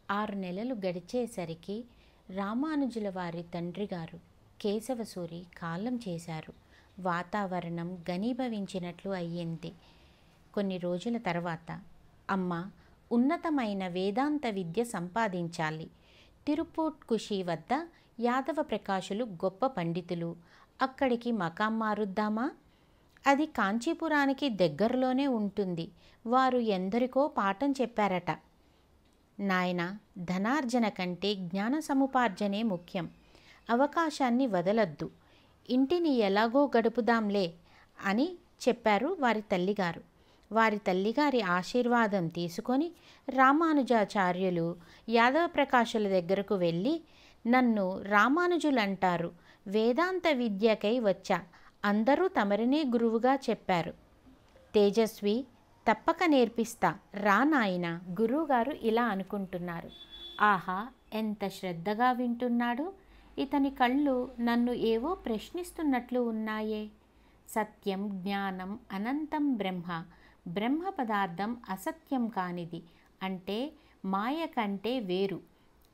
6 నెలలు గడిచేసరికి రామానుజుల వారి తండ్రిగారు కేశవసూరి కాలం చేశారు. వాతావరణం ఘనీభవించినట్లు అయ్యింది. కొన్ని రోజుల తర్వాత, అమ్మ, ఉన్నతమైన వేదాంత విద్య సంపాదించాలి. తిరుపూట్కుషి వద్ద యాదవ ప్రకాశులు గొప్ప పండితులు. అక్కడికి మకాం మారుద్దామా? అది కాంచీపురానికి దగ్గరలోనే ఉంటుంది. వారు ఎందరికో పాఠం చెప్పారట. నాయన, ధనార్జన కంటే జ్ఞాన సముపార్జనే ముఖ్యం. అవకాశాన్ని వదలద్దు. ఇంటిని ఎలాగో గడుపుదాంలే అని చెప్పారు వారి తల్లిగారు. వారి తల్లిగారి ఆశీర్వాదం తీసుకొని రామానుజాచార్యులు యాదవ ప్రకాశుల దగ్గరకు వెళ్ళి, నన్ను రామానుజులంటారు. వేదాంత విద్యకై వచ్చా. అందరూ తమరినే గురువుగా చెప్పారు. తేజస్వి, తప్పక నేర్పిస్తా, రా నాయనా. గురువుగారు ఇలా అనుకుంటున్నారు. ఆహా, ఎంత శ్రద్ధగా వింటున్నాడు. ఇతని కళ్ళు నన్ను ఏవో ప్రశ్నిస్తున్నట్లు ఉన్నాయే. సత్యం, జ్ఞానం, అనంతం బ్రహ్మ. బ్రహ్మ పదార్థం అసత్యం కానిది, అంటే మాయ కంటే వేరు.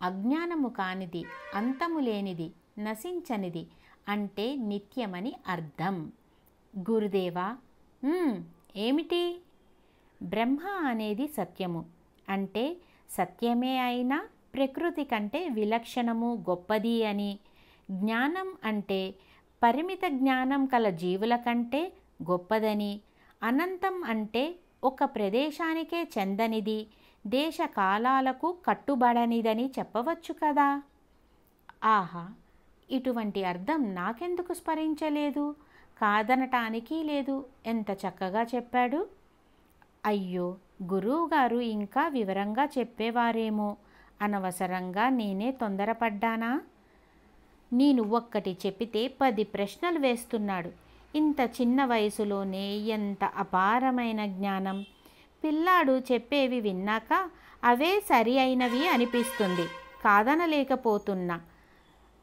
అజ్ఞానము కానిది, అంతము లేనిది, నశించనిది, అంటే నిత్యమని అర్థం. గురుదేవా, ఏమిటి? బ్రహ్మ అనేది సత్యము, అంటే సత్యమే అయినా ప్రకృతి కంటే విలక్షణము, గొప్పది అని. జ్ఞానం అంటే పరిమిత జ్ఞానం కల జీవుల కంటే గొప్పదని. అనంతం అంటే ఒక ప్రదేశానికే చెందనిది, దేశ కాలాలకు కట్టుబడనిదని చెప్పవచ్చు కదా. ఆహా, ఇటువంటి అర్థం నాకెందుకు స్మరించలేదు? కాదనటానికి లేదు. ఎంత చక్కగా చెప్పాడు. అయ్యో, గురువుగారు ఇంకా వివరంగా చెప్పేవారేమో. అనవసరంగా నేనే తొందరపడ్డానా? నేను ఒక్కటి చెప్పితే 10 ప్రశ్నలు వేస్తున్నాడు. ఇంత చిన్న వయసులోనే ఎంత అపారమైన జ్ఞానం! పిల్లాడు చెప్పేవి విన్నాక అవే సరి అయినవి అనిపిస్తుంది. కాదనలేకపోతున్నా.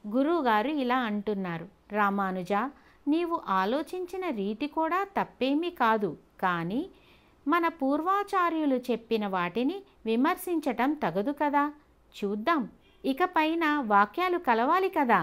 గురువుగారు ఇలా అంటున్నారు. రామానుజ, నీవు ఆలోచించిన రీతి కూడా తప్పేమీ కాదు. కానీ మన పూర్వాచార్యులు చెప్పిన వాటిని విమర్శించటం తగదు కదా. చూద్దాం. ఇకపైన వాక్యాలు కలవాలి కదా.